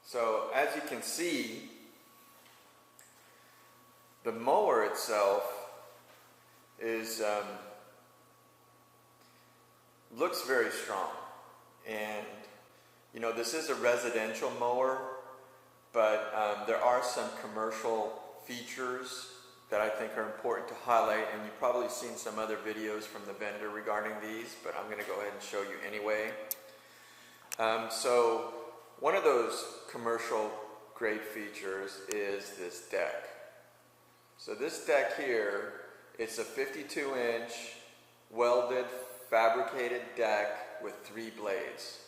So as you can see, the mower itself is looks very strong, and you know, this is a residential mower, but there are some commercial features that I think are important to highlight, and you've probably seen some other videos from the vendor regarding these, but I'm going to go ahead and show you anyway. So one of those commercial grade features is this deck. So this deck here, it's a 52-inch welded fabricated deck with 3 blades,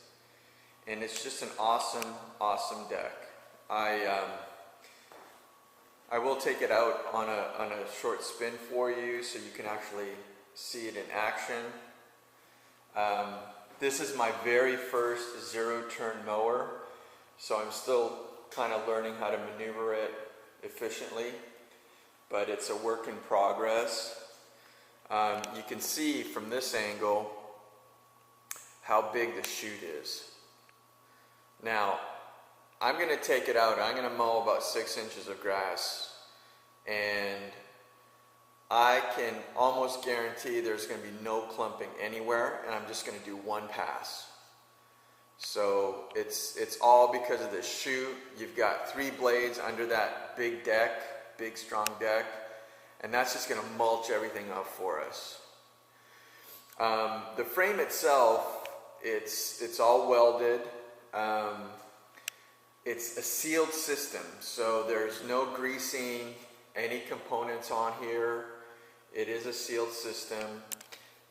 and it's just an awesome deck. I will take it out on a short spin for you so you can actually see it in action. This is my very first zero-turn mower, so I'm still kind of learning how to maneuver it efficiently, but it's a work in progress. You can see from this angle how big the chute is. Now, I'm going to take it out. I'm going to mow about 6 inches of grass, and I can almost guarantee there's going to be no clumping anywhere, and I'm just going to do one pass. So it's all because of the chute. You've got 3 blades under that big deck, big strong deck, and that's just going to mulch everything up for us. The frame itself, it's all welded. It's a sealed system, so there's no greasing any components on here. It is a sealed system,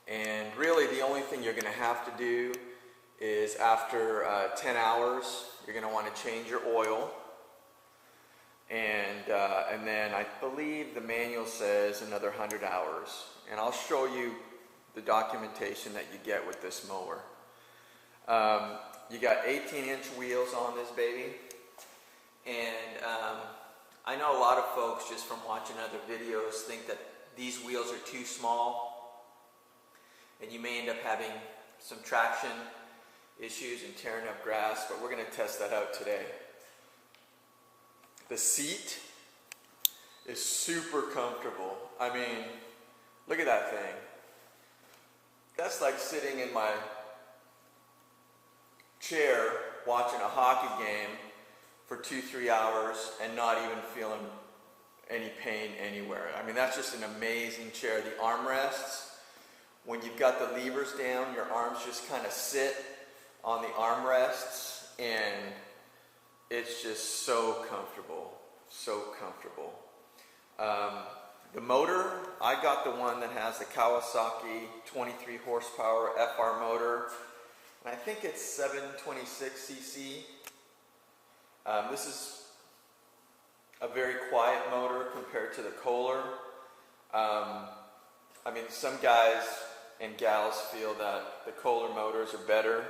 and really the only thing you're going to have to do is after 10 hours you're going to want to change your oil, and then I believe the manual says another 100 hours, and I'll show you the documentation that you get with this mower. You got 18-inch wheels on this baby, and I know a lot of folks just from watching other videos think that these wheels are too small, and you may end up having some traction issues and tearing up grass, but we're going to test that out today. The seat is super comfortable. I mean, look at that thing. That's like sitting in my chair watching a hockey game for 2-3 hours and not even feeling any pain anywhere. I mean, that's just an amazing chair. The armrests, when you've got the levers down, your arms just kind of sit on the armrests, and it's just so comfortable, so comfortable. The motor, I got the one that has the Kawasaki 23 horsepower FR motor, and I think it's 726 cc. This is a very quiet motor compared to the Kohler. I mean, some guys and gals feel that the Kohler motors are better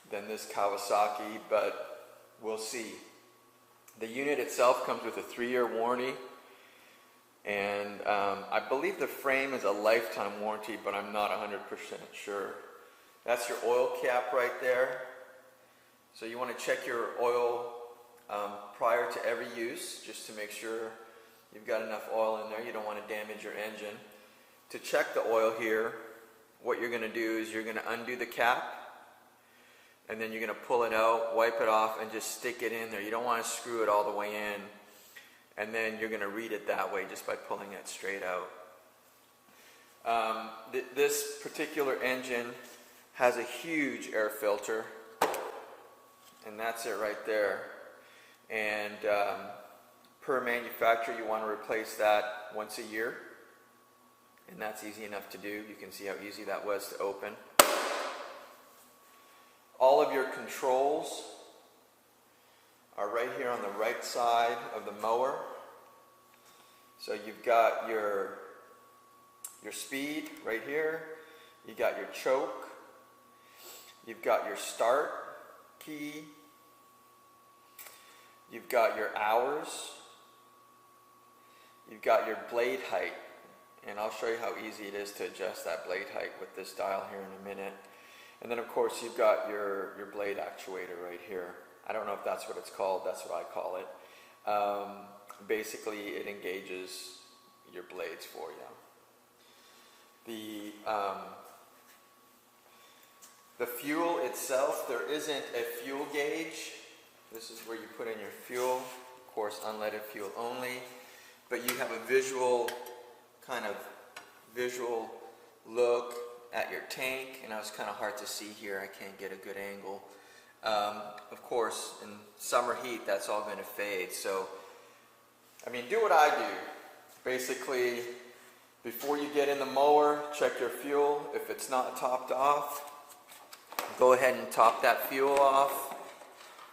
than this Kawasaki, but we'll see. The unit itself comes with a 3-year warranty, and I believe the frame is a lifetime warranty, but I'm not 100% sure. That's your oil cap right there. So you want to check your oil prior to every use, just to make sure you've got enough oil in there. You don't want to damage your engine. To check the oil here, what you're going to do is you're going to undo the cap, and then you're going to pull it out, wipe it off, and just stick it in there. You don't want to screw it all the way in, and then you're going to read it that way just by pulling it straight out. This particular engine has a huge air filter, and that's it right there. And per manufacturer, you want to replace that once a year, and that's easy enough to do. You can see how easy that was to open. All of your controls are right here on the right side of the mower. So you've got your speed right here, you got your choke, you've got your start key, you've got your hours, you've got your blade height, and I'll show you how easy it is to adjust that blade height with this dial here in a minute. And then of course you've got your blade actuator right here. I don't know if that's what it's called, that's what I call it. Basically, it engages your blades for you. The fuel itself, there isn't a fuel gauge. This is where you put in your fuel, of course unleaded fuel only, but you have a visual look at your tank, and it's kind of hard to see here, I can't get a good angle. Of course, in summer heat, that's all going to fade, so, I mean, do what I do. Basically, before you get in the mower, check your fuel. If it's not topped off, go ahead and top that fuel off,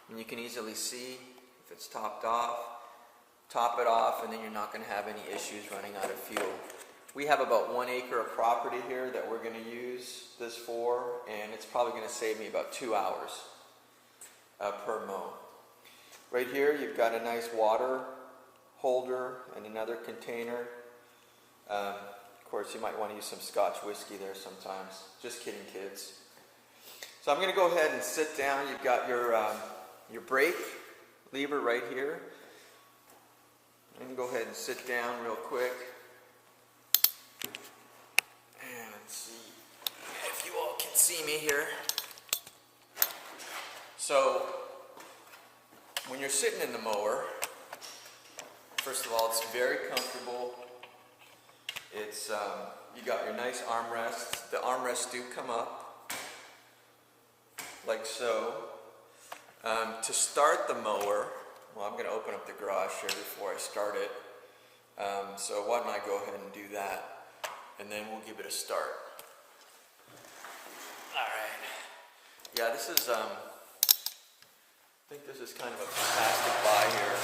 and you can easily see if it's topped off. Top it off, and then you're not going to have any issues running out of fuel. We have about 1 acre of property here that we're going to use this for, and it's probably going to save me about 2 hours per mow. Right here, you've got a nice water holder and another container. Of course, you might want to use some Scotch whiskey there sometimes. Just kidding, kids. So I'm going to go ahead and sit down. You've got your brake lever right here. I'm going to go ahead and sit down real quick. And let's see if you all can see me here. So, when you're sitting in the mower, first of all, it's very comfortable. It's you got your nice armrests. The armrests do come up, like so. To start the mower, well, I'm going to open up the garage here before I start it. So why don't I go ahead and do that, and then we'll give it a start. Alright. Yeah, this is, I think this is kind of a fantastic buy here.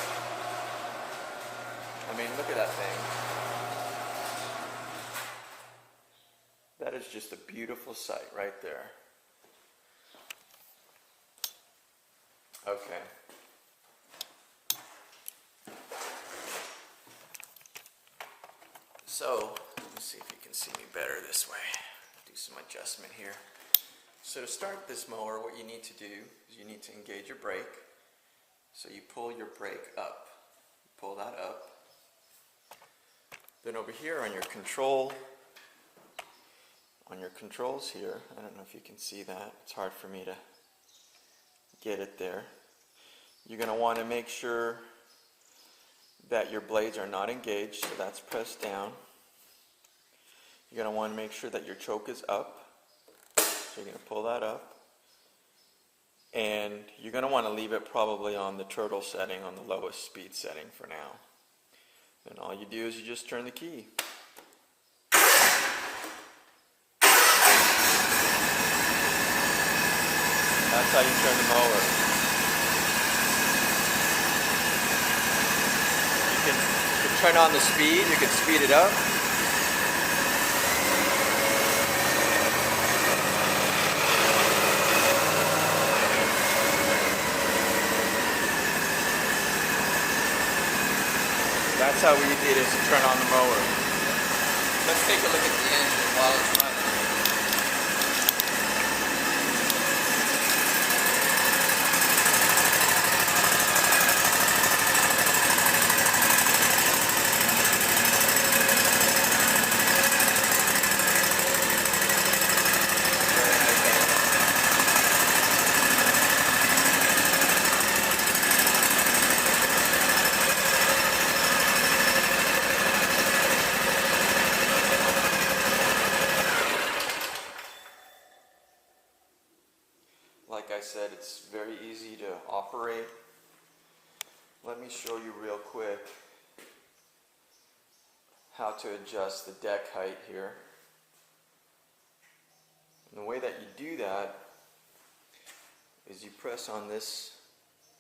I mean, look at that thing. That is just a beautiful sight right there. Okay. So, let me see if you can see me better this way. Do some adjustment here. So to start this mower, what you need to do is you need to engage your brake. So you pull your brake up. Pull that up. Then over here on your controls here, I don't know if you can see that. It's hard for me to get it there. You're going to want to make sure that your blades are not engaged, so that's pressed down. You're going to want to make sure that your choke is up, so you're going to pull that up. And you're going to want to leave it probably on the turtle setting, on the lowest speed setting for now. Then all you do is you just turn the key. That's how you turn the mower. You can turn on the speed, you can speed it up. That's how easy it is to turn on the mower. Let's take a look at the engine while it's running. Like I said, it's very easy to operate. Let me show you real quick how to adjust the deck height here. And the way that you do that is you press on this,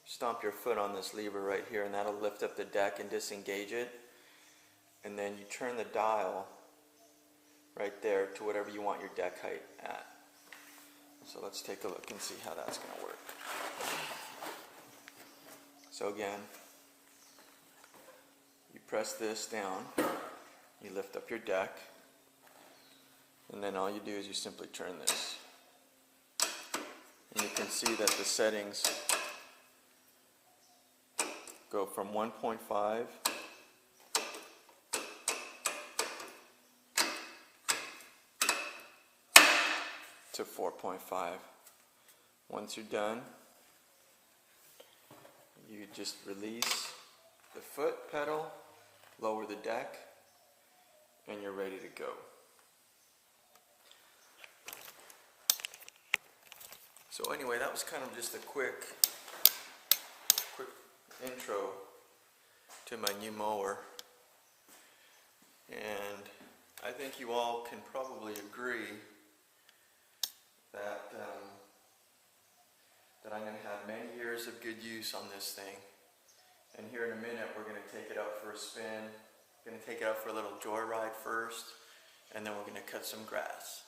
stomp your foot on this lever right here, and that'll lift up the deck and disengage it. And then you turn the dial right there to whatever you want your deck height at. So let's take a look and see how that's going to work. So again, you press this down, you lift up your deck, and then all you do is you simply turn this. And you can see that the settings go from 1.5 to 4.5. Once you're done, you just release the foot pedal, lower the deck, and you're ready to go. So anyway, that was kind of just a quick intro to my new mower, and I think you all can probably agree that that I'm going to have many years of good use on this thing. And here in a minute we're going to take it out for a spin. We're going to take it out for a little joyride first, and then we're going to cut some grass.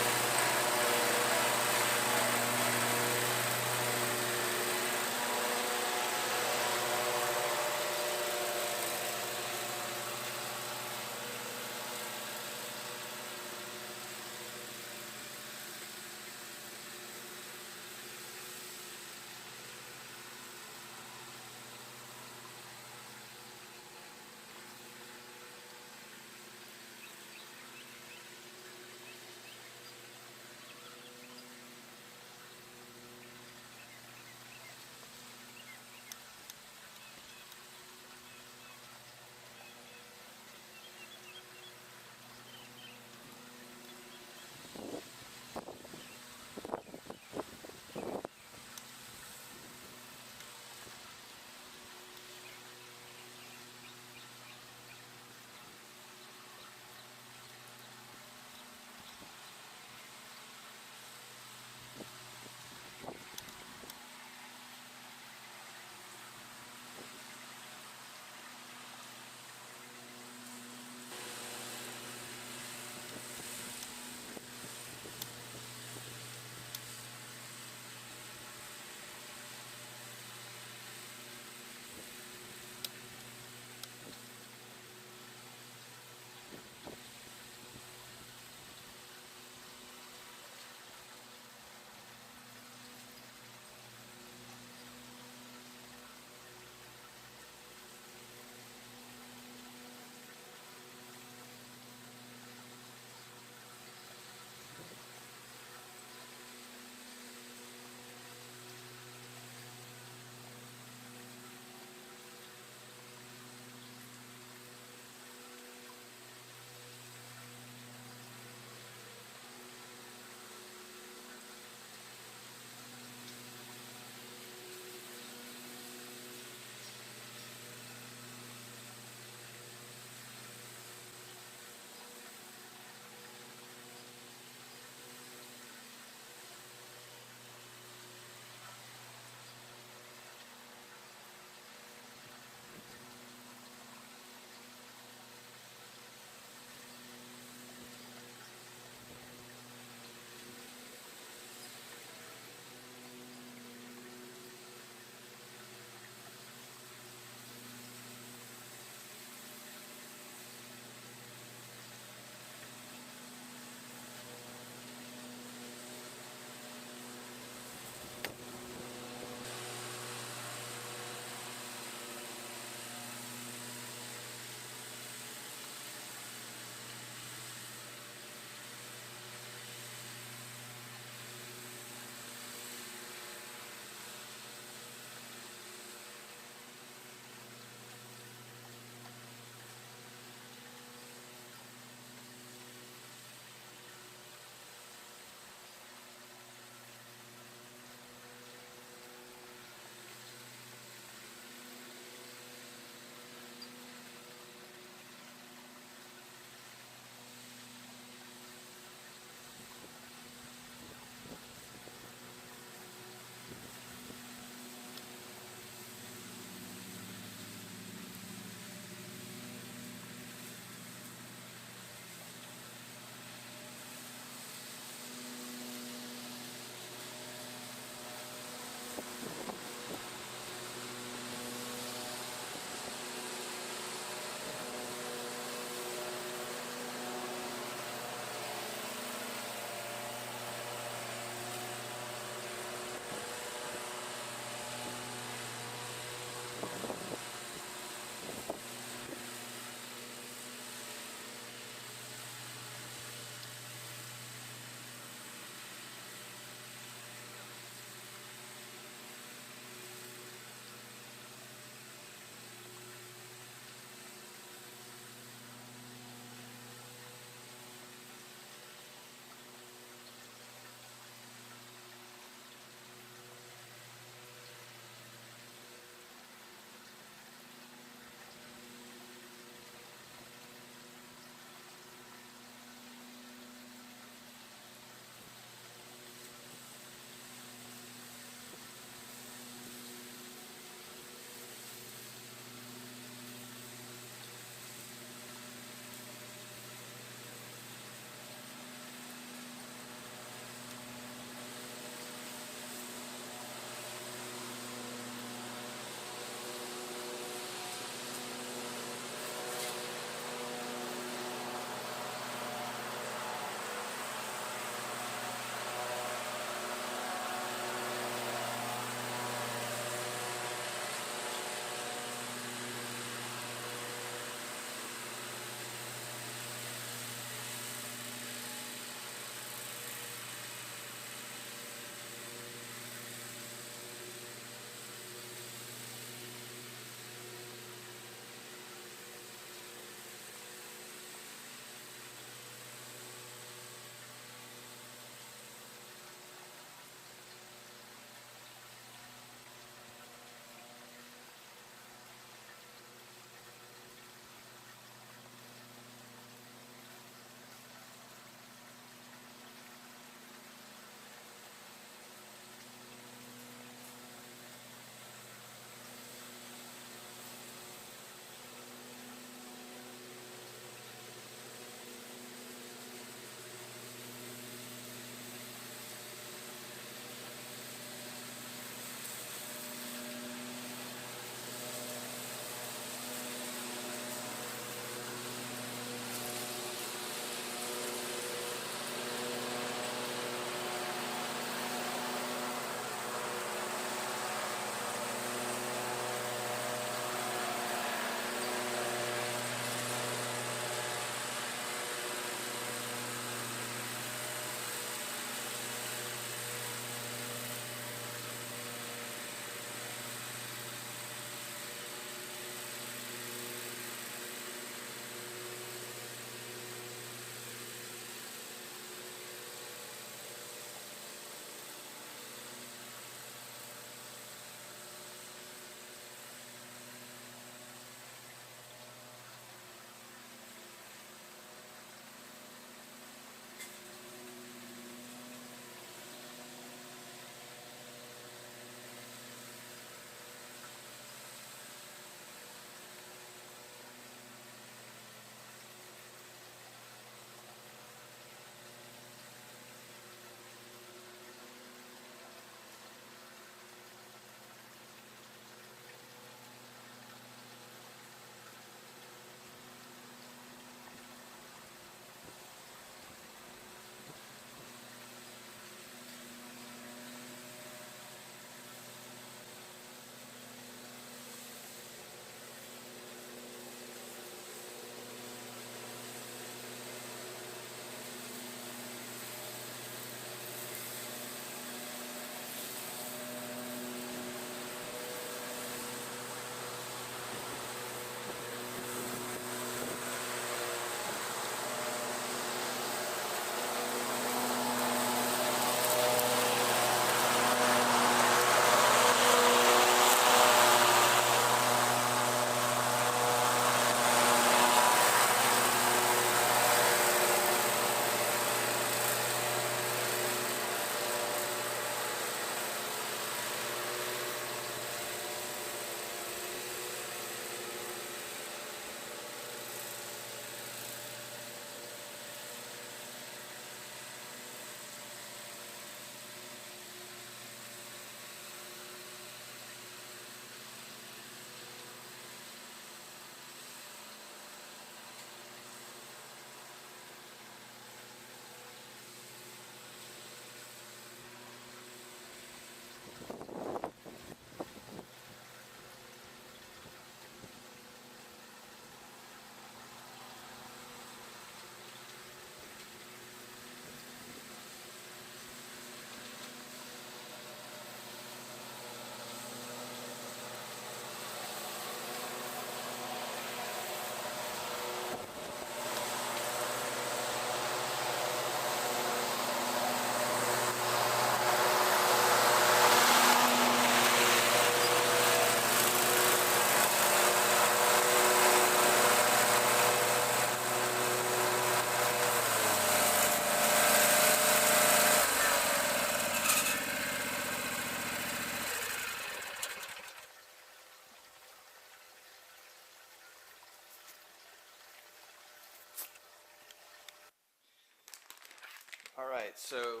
Alright, so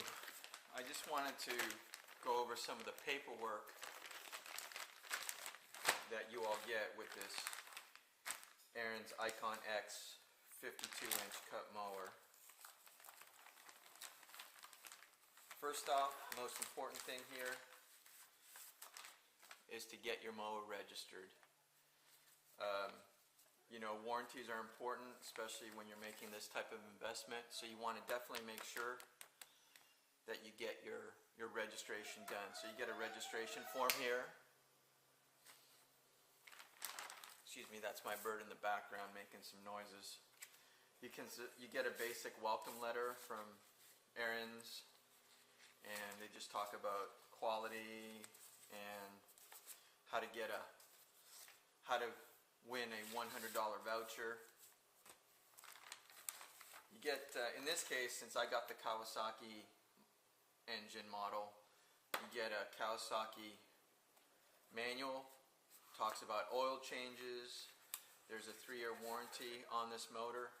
I just wanted to go over some of the paperwork that you all get with this Ariens Ikon X 52-inch cut mower. First off, most important thing here is to get your mower registered. You know, warranties are important, especially when you're making this type of investment, so you want to definitely make sure that you get your registration done. So you get a registration form here. Excuse me, that's my bird in the background making some noises. You get a basic welcome letter from Ariens, and they just talk about quality and how to win a $100 voucher. You get, in this case, since I got the Kawasaki engine model, you get a Kawasaki manual. Talks about oil changes. There's a 3-year warranty on this motor.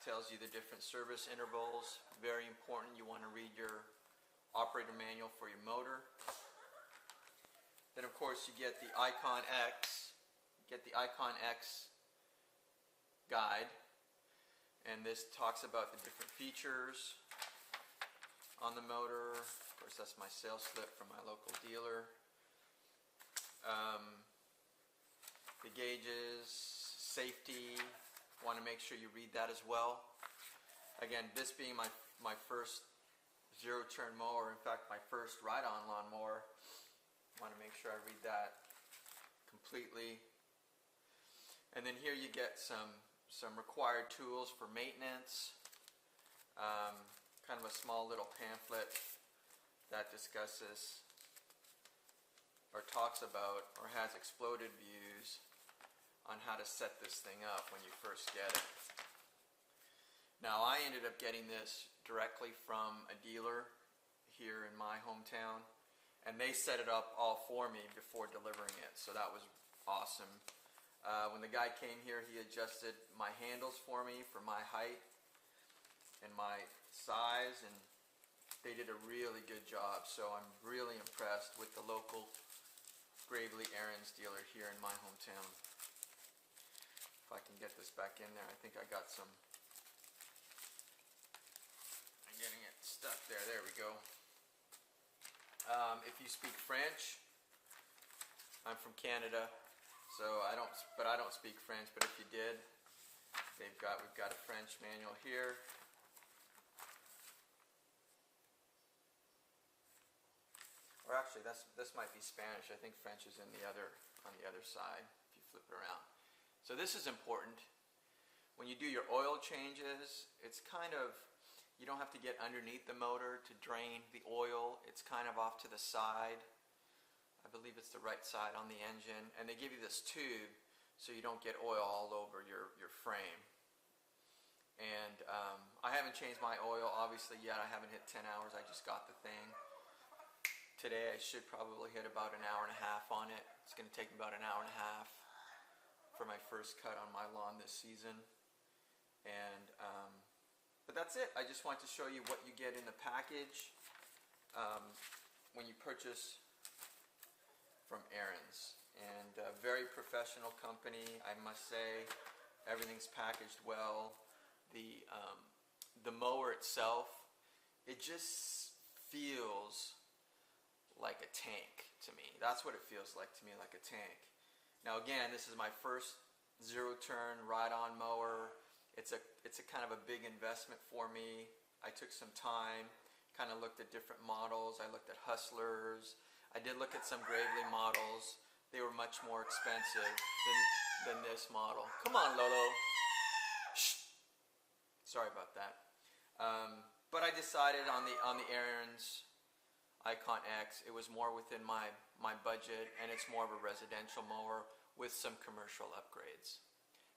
Tells you the different service intervals. Very important, you want to read your operator manual for your motor. Then of course you get the Ikon X. Get the Ikon X guide, and this talks about the different features on the motor. Of course, that's my sales slip from my local dealer. The gauges, safety, want to make sure you read that as well. Again, this being my first zero-turn mower, in fact my first ride-on lawnmower, want to make sure I read that completely. And then here you get some required tools for maintenance, kind of a small little pamphlet that discusses or talks about or has exploded views on how to set this thing up when you first get it. Now I ended up getting this directly from a dealer here in my hometown, and they set it up all for me before delivering it, so that was awesome. When the guy came here, he adjusted my handles for me for my height and my size, and they did a really good job, so I'm really impressed with the local Gravely Ariens dealer here in my hometown. If I can get this back in there, I think I got some. I'm getting it stuck there. There we go. If you speak French, I'm from Canada, so I don't speak French. But if you did, we've got a French manual here. Or actually, this might be Spanish. I think French is on the other side if you flip it around. So this is important. When you do your oil changes, it's kind of, you don't have to get underneath the motor to drain the oil. It's kind of off to the side. I believe it's the right side on the engine. And they give you this tube so you don't get oil all over your frame. And I haven't changed my oil obviously yet. I haven't hit 10 hours. I just got the thing. Today I should probably hit about an hour and a half on it. It's going to take me about an hour and a half for my first cut on my lawn this season. And but that's it. I just want to show you what you get in the package when you purchase from Ariens. And a very professional company, I must say. Everything's packaged well. The mower itself, it just feels like a tank to me. That's what it feels like to me, like a tank. Now again, this is my first zero-turn ride-on mower. It's a kind of a big investment for me. I took some time, kind of looked at different models. I looked at Hustlers. I did look at some Gravely models. They were much more expensive than this model. Come on, Lolo. Shh. Sorry about that. But I decided on the Ariens Ikon X. It was more within my budget, and it's more of a residential mower with some commercial upgrades.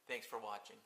Thanks for watching.